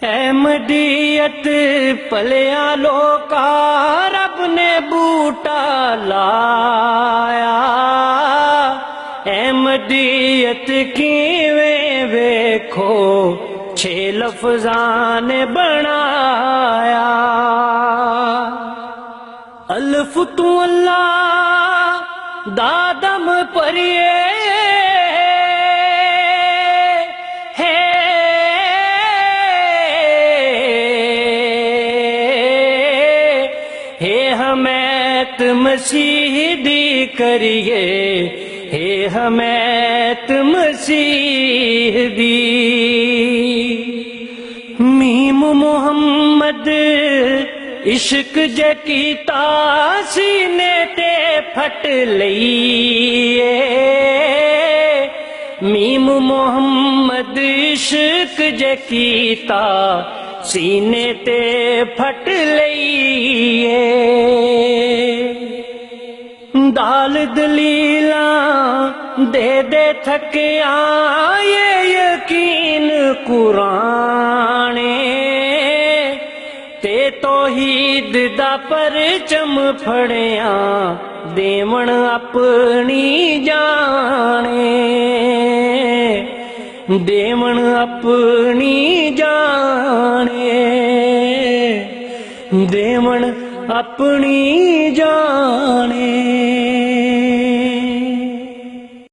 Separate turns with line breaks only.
अहमदियत पलिया लोका रब ने बूटा लाया। अहमदियत किवें वेखो छे लफ्ज़ां ने बनाया। अल्फ तू अल्लाह दादम परिए हे हमेत मसीह दी करिए, हे हमेत मसीह दी। मीम मोहम्मद इश्क जे कीता सीने ते फट लईए। मीम मोहम्मद इश्क जे कीता सीने ते फट लईए। दाल दलीला दे दे थकिया ये यकीन कुराने ते तौहीद दा परचम फड़िया देवण अपनी जाने। देवण अपनी जाने, देवण अपनी जाने।